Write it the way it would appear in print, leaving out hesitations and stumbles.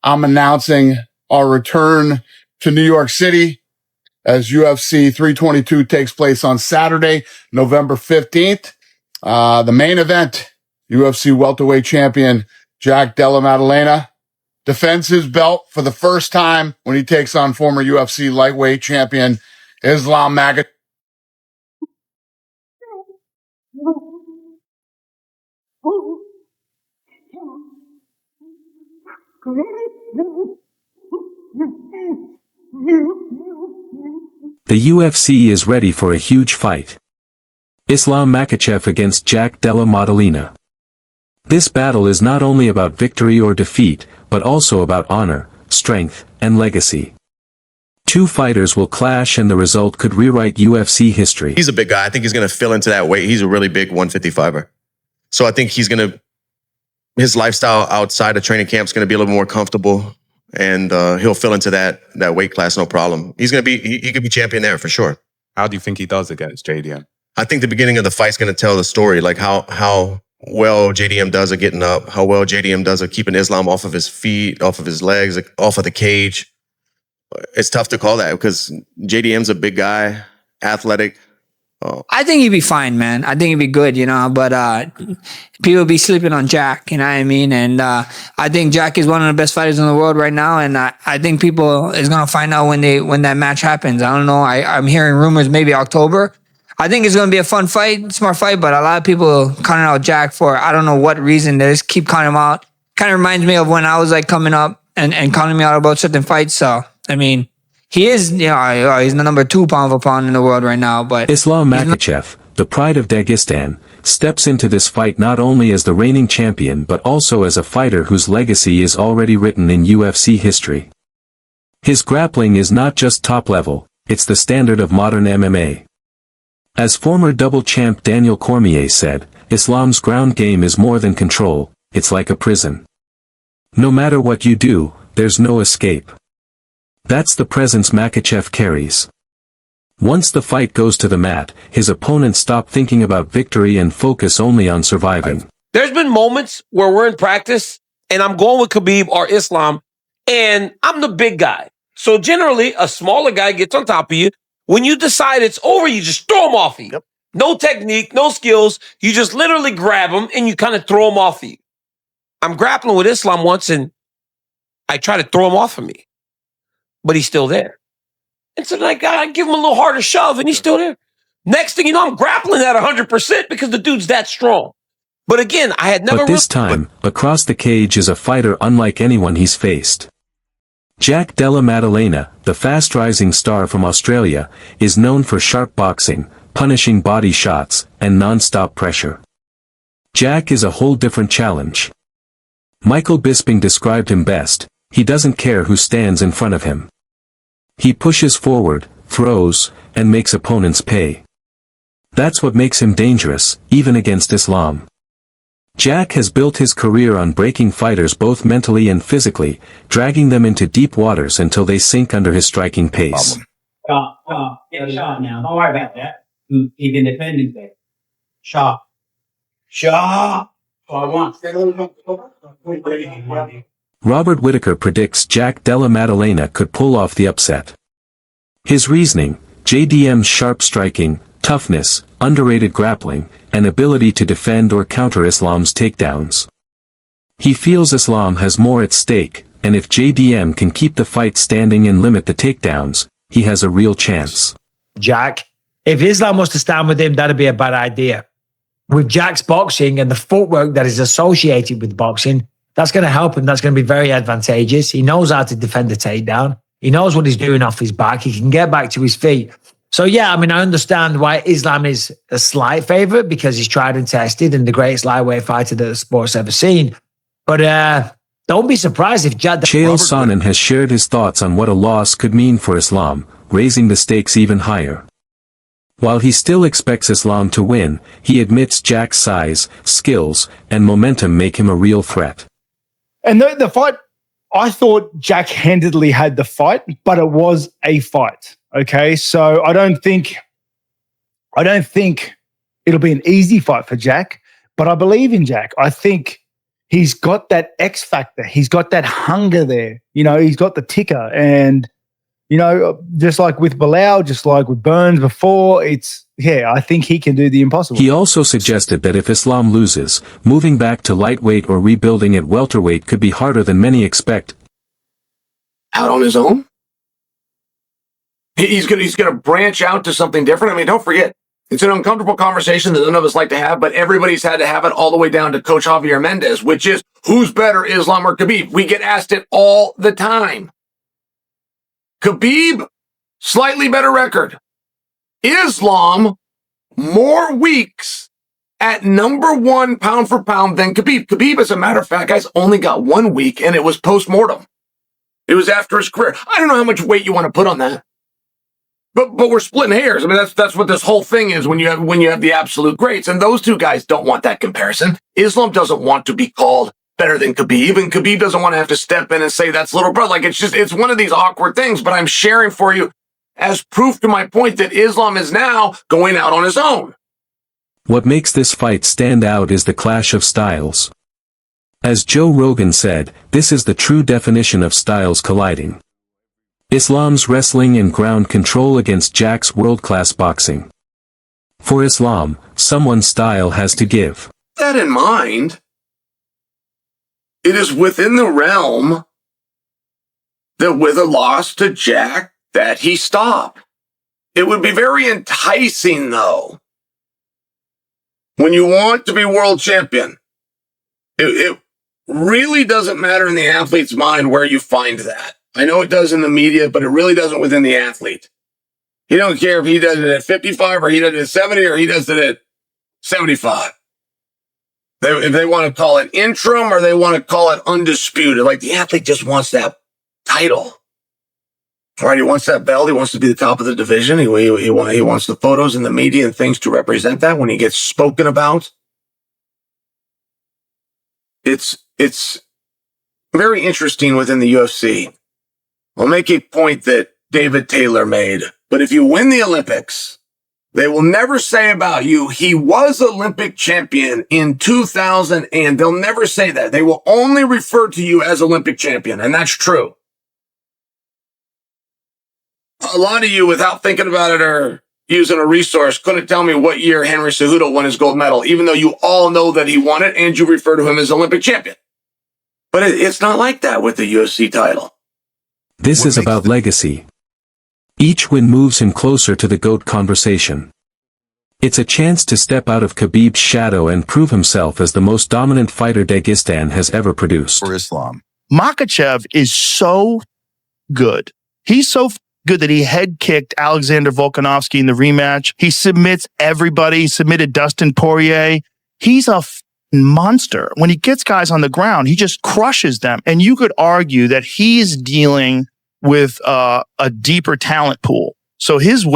I'm announcing our return to New York City as UFC 322 takes place on Saturday, November 15th. The main event, UFC welterweight champion Jack Della Maddalena defends his belt for the first time when he takes on former UFC lightweight champion Islam Makhachev. The UFC is ready for a huge fight. Islam Makhachev against Jack Della Maddalena. This battle is not only about victory or defeat, but also about honor, strength, and legacy. Two fighters will clash and the result could rewrite UFC history. He's a big guy. I think he's going to fill into that weight. He's a really big 155er. So I think his lifestyle outside of training camp is going to be a little more comfortable, and he'll fill into that weight class, no problem. He's going to be, he could be champion there for sure. How do you think he does against JDM? I think the beginning of the fight's going to tell the story, like how well JDM does at getting up, how well JDM does at keeping Islam off of his feet, off of his legs, like, off of the cage. It's tough to call that because JDM's a big guy, athletic. I think he'd be fine, man. I think he'd be good, you know, but people be sleeping on Jack, you know what I mean? And I think Jack is one of the best fighters in the world right now, and I think people is going to find out when that match happens. I don't know. I'm hearing rumors maybe October. I think it's going to be a fun fight, smart fight, but a lot of people counting out Jack for I don't know what reason. They just keep counting him out. Kind of reminds me of when I was like coming up and counting me out about certain fights. So, I mean, he is, you know, he's the number 2 pound for pound in the world right now. But Islam Makhachev, the pride of Dagestan, steps into this fight not only as the reigning champion but also as a fighter whose legacy is already written in UFC history. His grappling is not just top level, it's the standard of modern MMA. As former double champ Daniel Cormier said, Islam's ground game is more than control, it's like a prison. No matter what you do, there's no escape. That's the presence Makhachev carries. Once the fight goes to the mat, his opponents stop thinking about victory and focus only on surviving. There's been moments where we're in practice, and I'm going with Khabib or Islam, and I'm the big guy. So generally, a smaller guy gets on top of you. When you decide it's over, you just throw him off of you. Yep. No technique, no skills. You just literally grab him, and you kind of throw him off of you. I'm grappling with Islam once, and I try to throw him off of me. But he's still there. And so I give him a little harder shove, and he's still there. Next thing you know, I'm grappling at 100% because the dude's that strong. But again, I had never... But this time, across the cage is a fighter unlike anyone he's faced. Jack Della Maddalena, the fast-rising star from Australia, is known for sharp boxing, punishing body shots, and non-stop pressure. Jack is a whole different challenge. Michael Bisping described him best: he doesn't care who stands in front of him. He pushes forward, throws, and makes opponents pay. That's what makes him dangerous, even against Islam. Jack has built his career on breaking fighters both mentally and physically, dragging them into deep waters until they sink under his striking pace. Get a shot now. Don't worry about that. He can defend himself. Shot. Shot. Robert Whittaker predicts Jack Della Maddalena could pull off the upset. His reasoning: JDM's sharp striking, toughness, underrated grappling, and ability to defend or counter Islam's takedowns. He feels Islam has more at stake, and if JDM can keep the fight standing and limit the takedowns, he has a real chance. Jack, if Islam was to stand with him, that'd be a bad idea. With Jack's boxing and the footwork that is associated with boxing, that's going to help him. That's going to be very advantageous. He knows how to defend the takedown. He knows what he's doing off his back. He can get back to his feet. So yeah, I mean, I understand why Islam is a slight favorite because he's tried and tested and the greatest lightweight fighter that the sport's ever seen. But don't be surprised if Jack... Chael Sonnen has shared his thoughts on what a loss could mean for Islam, raising the stakes even higher. While he still expects Islam to win, he admits Jack's size, skills, and momentum make him a real threat. And the fight, I thought Jack handedly had the fight, but it was a fight. Okay, so I don't think it'll be an easy fight for Jack, but I believe in Jack. I think he's got that X factor. He's got that hunger there. He's got the ticker. And, just like with Bilal, just like with Burns before, I think he can do the impossible. He also suggested that if Islam loses, moving back to lightweight or rebuilding at welterweight could be harder than many expect. Out on his own? He's gonna branch out to something different. I mean, don't forget, it's an uncomfortable conversation that none of us like to have, but everybody's had to have it all the way down to Coach Javier Mendez, which is, who's better, Islam or Khabib? We get asked it all the time. Khabib, slightly better record. Islam, more weeks at number 1 pound for pound than Khabib. Khabib, as a matter of fact, guys, only got 1 week, and it was post-mortem. It was after his career. I don't know how much weight you want to put on that. But we're splitting hairs. I mean, that's what this whole thing is when you have the absolute greats. And those two guys don't want that comparison. Islam doesn't want to be called better than Khabib, and Khabib doesn't want to have to step in and say that's little brother. Like, it's one of these awkward things, but I'm sharing for you as proof to my point that Islam is now going out on his own. What makes this fight stand out is the clash of styles. As Joe Rogan said, this is the true definition of styles colliding. Islam's wrestling and ground control against Jack's world-class boxing. For Islam, someone's style has to give. That in mind, it is within the realm that with a loss to Jack, that he stop. It would be very enticing, though, when you want to be world champion. It really doesn't matter in the athlete's mind where you find that. I know it does in the media, but it really doesn't within the athlete. He don't care if he does it at 55 or he does it at 70 or he does it at 75. If they want to call it interim or they want to call it undisputed, like the athlete just wants that title. All right, he wants that belt. He wants to be the top of the division. He wants the photos in the media and things to represent that when he gets spoken about. It's very interesting within the UFC. I'll make a point that David Taylor made, but if you win the Olympics, they will never say about you, he was Olympic champion in 2000, and they'll never say that. They will only refer to you as Olympic champion, and that's true. A lot of you, without thinking about it or using a resource, couldn't tell me what year Henry Cejudo won his gold medal, even though you all know that he won it and you refer to him as Olympic champion. But it's not like that with the UFC title. This is about legacy. Each win moves him closer to the GOAT conversation. It's a chance to step out of Khabib's shadow and prove himself as the most dominant fighter Dagestan has ever produced. For Islam, Makhachev is so good. He's so good that he head kicked Alexander Volkanovski in the rematch. He submits everybody. He submitted Dustin Poirier. He's a monster. When he gets guys on the ground, he just crushes them. And you could argue that he's dealing with a deeper talent pool. So his weight